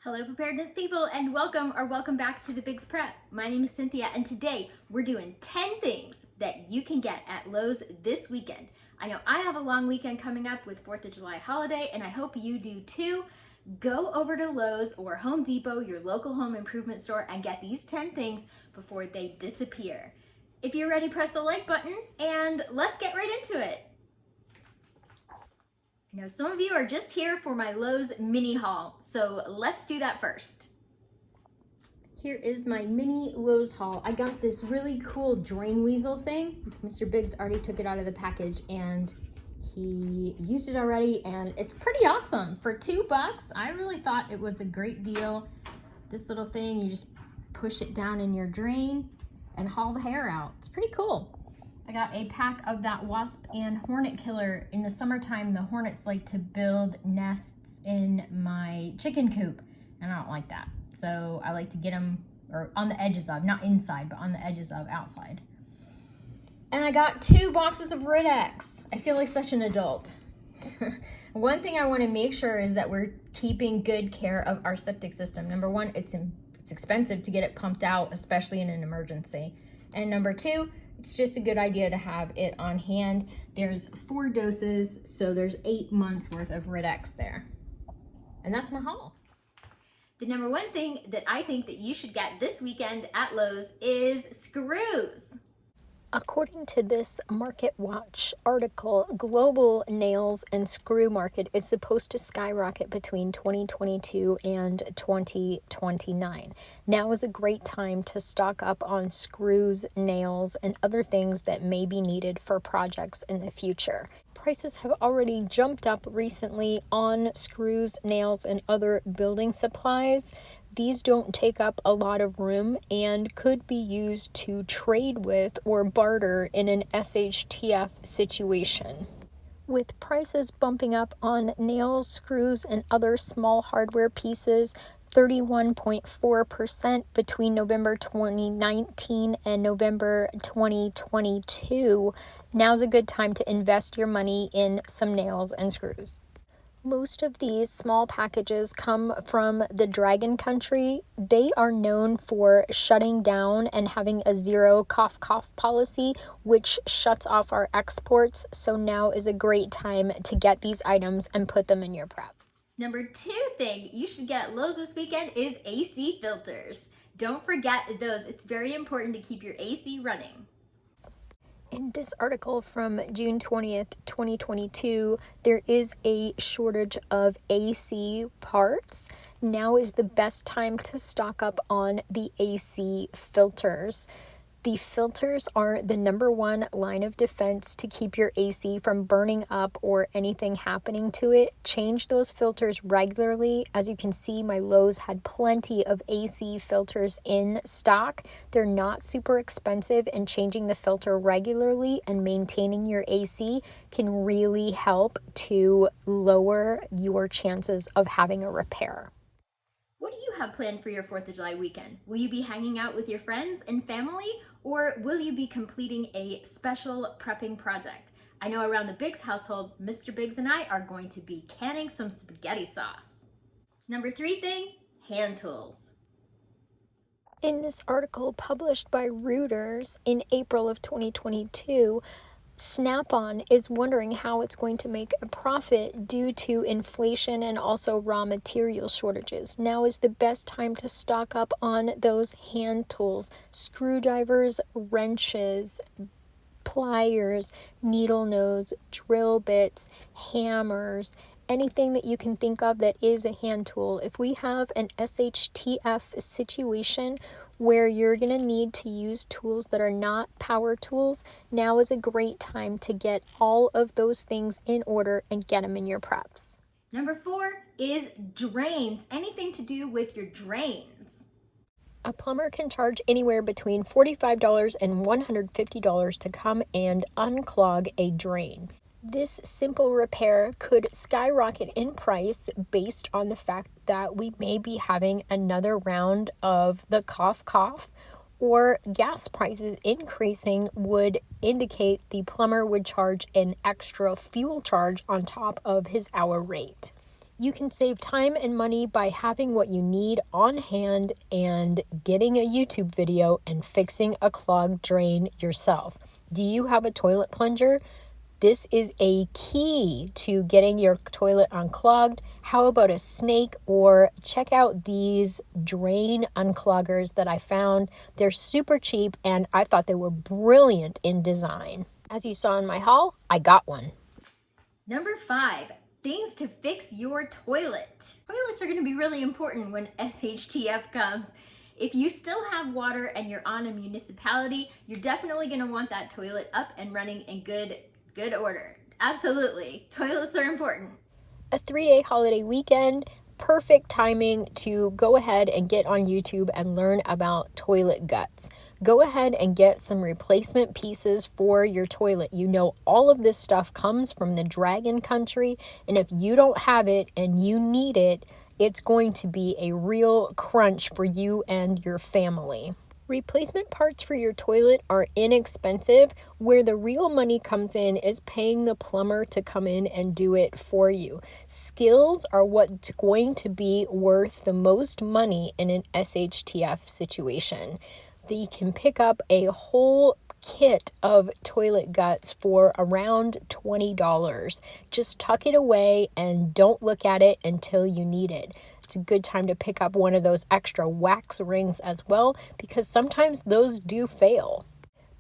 Hello preparedness people, and welcome back to the Bigs Prep. My name is Cynthia, and today we're doing 10 things that you can get at Lowe's this weekend. I know I have a long weekend coming up with 4th of July holiday, and I hope you do too. Go over to Lowe's or Home Depot, your local home improvement store, and get these 10 things before they disappear. If you're ready, press the like button and let's get right into it. Now, some of you are just here for my Lowe's mini haul, so let's do that first. Here is my mini Lowe's haul. I got this really cool drain weasel thing. Mr. Biggs already took it out of the package and he used it already, and it's pretty awesome. For $2, I really thought it was a great deal. This little thing, you just push it down in your drain and haul the hair out. It's pretty cool. I got a pack of that wasp and hornet killer. In the summertime, the hornets like to build nests in my chicken coop, and I don't like that. So I like to get them on the edges of, not inside, but on the edges of outside. And I got 2 boxes of Rid-X. I feel like such an adult. One thing I want to make sure is that we're keeping good care of our septic system. Number one, it's expensive to get it pumped out, especially in an emergency. And number 2, it's just a good idea to have it on hand. There's 4 doses, so there's 8 months worth of Rid-X there. And that's my haul. The number 1 thing that I think that you should get this weekend at Lowe's is screws. According to this Market Watch article, global nails and screw market is supposed to skyrocket between 2022 and 2029. Now is a great time to stock up on screws, nails, and other things that may be needed for projects in the future. Prices have already jumped up recently on screws, nails, and other building supplies. These don't take up a lot of room and could be used to trade with or barter in an SHTF situation. With prices bumping up on nails, screws, and other small hardware pieces 31.4% between November 2019 and November 2022, now's a good time to invest your money in some nails and screws. Most of these small packages come from the Dragon Country. They are known for shutting down and having a zero cough policy, which shuts off our exports. So now is a great time to get these items and put them in your prep. Number 2 thing you should get at Lowe's this weekend is AC filters. Don't forget those. It's very important to keep your AC running. In this article from June 20th, 2022, there is a shortage of AC parts. Now is the best time to stock up on the AC filters. The filters are the number 1 line of defense to keep your AC from burning up or anything happening to it. Change those filters regularly. As you can see, my Lowe's had plenty of AC filters in stock. They're not super expensive, and changing the filter regularly and maintaining your AC can really help to lower your chances of having a repair. What do you have planned for your 4th of July weekend? Will you be hanging out with your friends and family, or will you be completing a special prepping project? I know around the Biggs household, Mr. Biggs and I are going to be canning some spaghetti sauce. Number 3 thing, hand tools. In this article published by Reuters in April of 2022, Snap-on is wondering how it's going to make a profit due to inflation and also raw material shortages. Now is the best time to stock up on those hand tools: screwdrivers, wrenches, pliers, needle nose, drill bits, hammers, anything that you can think of that is a hand tool. If we have an SHTF situation where you're going to need to use tools that are not power tools, now is a great time to get all of those things in order and get them in your preps. Number 4 is drains. Anything to do with your drains. A plumber can charge anywhere between $45 and $150 to come and unclog a drain. This simple repair could skyrocket in price based on the fact that we may be having another round of the cough, or gas prices increasing would indicate the plumber would charge an extra fuel charge on top of his hour rate. You can save time and money by having what you need on hand and getting a YouTube video and fixing a clogged drain yourself. Do you have a toilet plunger? This is a key to getting your toilet unclogged. How about a snake? Or check out these drain uncloggers that I found. They're super cheap and I thought they were brilliant in design. As you saw in my haul, I got one. Number 5, things to fix your toilet. Toilets are going to be really important when SHTF comes. If you still have water and you're on a municipality, you're definitely going to want that toilet up and running in good order. Absolutely. Toilets are important. A 3-day holiday weekend, perfect timing to go ahead and get on YouTube and learn about toilet guts. Go ahead and get some replacement pieces for your toilet. You know, all of this stuff comes from the dragon country, and if you don't have it and you need it, it's going to be a real crunch for you and your family. Replacement parts for your toilet are inexpensive. Where the real money comes in is paying the plumber to come in and do it for you. Skills are what's going to be worth the most money in an SHTF situation. You can pick up a whole kit of toilet guts for around $20. Just tuck it away and don't look at it until you need it. It's a good time to pick up one of those extra wax rings as well, because sometimes those do fail.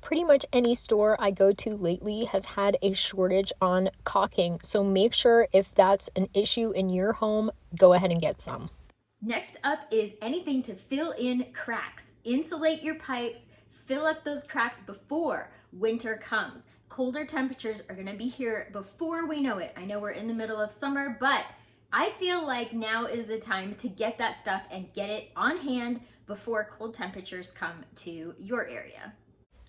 Pretty much any store I go to lately has had a shortage on caulking, so make sure if that's an issue in your home, go ahead and get some. Next up is anything to fill in cracks. Insulate your pipes, fill up those cracks before winter comes. Colder temperatures are going to be here before we know it. I know we're in the middle of summer, but I feel like now is the time to get that stuff and get it on hand before cold temperatures come to your area.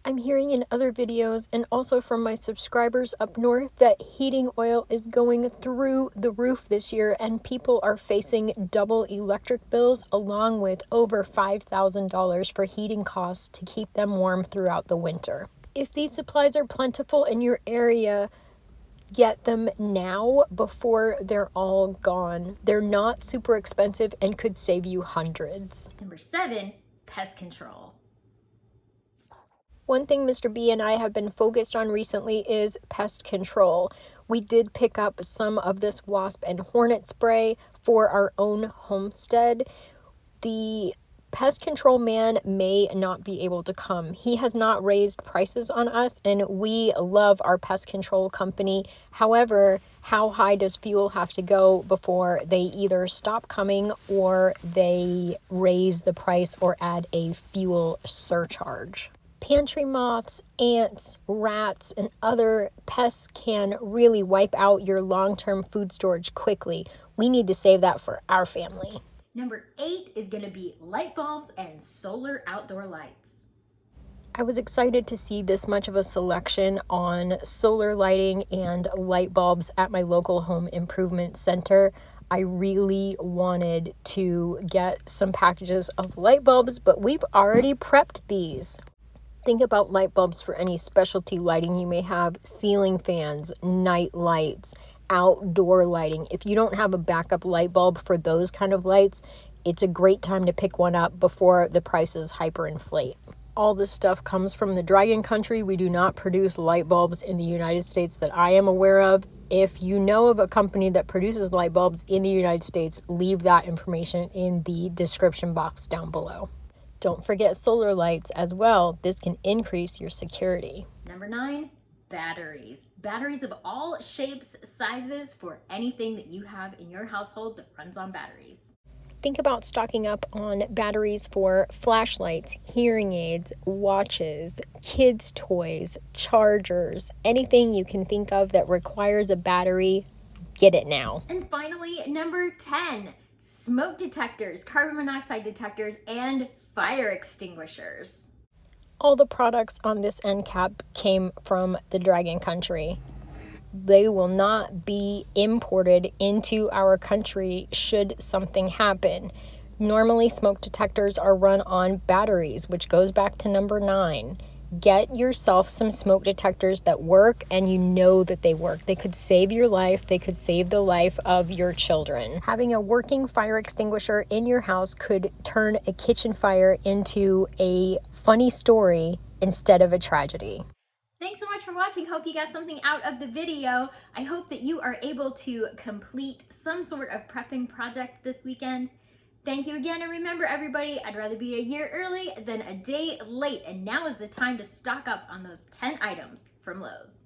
I'm hearing in other videos and also from my subscribers up north that heating oil is going through the roof this year and people are facing double electric bills along with over $5,000 for heating costs to keep them warm throughout the winter. If these supplies are plentiful in your area, get them now before they're all gone. They're not super expensive and could save you hundreds. Number 7, pest control. One thing Mr. B and I have been focused on recently is pest control. We did pick up some of this wasp and hornet spray for our own homestead. The pest control man may not be able to come. He has not raised prices on us, and we love our pest control company. However, how high does fuel have to go before they either stop coming or they raise the price or add a fuel surcharge? Pantry moths, ants, rats, and other pests can really wipe out your long-term food storage quickly. We need to save that for our family. Number 8 is going to be light bulbs and solar outdoor lights. I was excited to see this much of a selection on solar lighting and light bulbs at my local home improvement center. I really wanted to get some packages of light bulbs, but we've already prepped these. Think about light bulbs for any specialty lighting you may have, ceiling fans, night lights, outdoor lighting. If you don't have a backup light bulb for those kind of lights, it's a great time to pick one up before the prices hyperinflate. All this stuff comes from the dragon country. We do not produce light bulbs in the United States that I am aware of. If you know of a company that produces light bulbs in the United States, leave that information in the description box down below. Don't forget solar lights as well. This can increase your security. Number 9, batteries. Batteries of all shapes, sizes for anything that you have in your household that runs on batteries. Think about stocking up on batteries for flashlights, hearing aids, watches, kids' toys, chargers, anything you can think of that requires a battery, get it now. And finally, number 10, smoke detectors, carbon monoxide detectors, and fire extinguishers. All the products on this end cap came from the dragon country. They will not be imported into our country should something happen. Normally, smoke detectors are run on batteries, which goes back to number 9. get yourself some smoke detectors that work and you know that they work. They could save your life. They could save the life of your children. Having a working fire extinguisher in your house could turn a kitchen fire into a funny story instead of a tragedy. Thanks so much for watching. Hope you got something out of the video. I hope that you are able to complete some sort of prepping project this weekend. Thank you again, and remember everybody, I'd rather be a year early than a day late, and now is the time to stock up on those 10 items from Lowe's.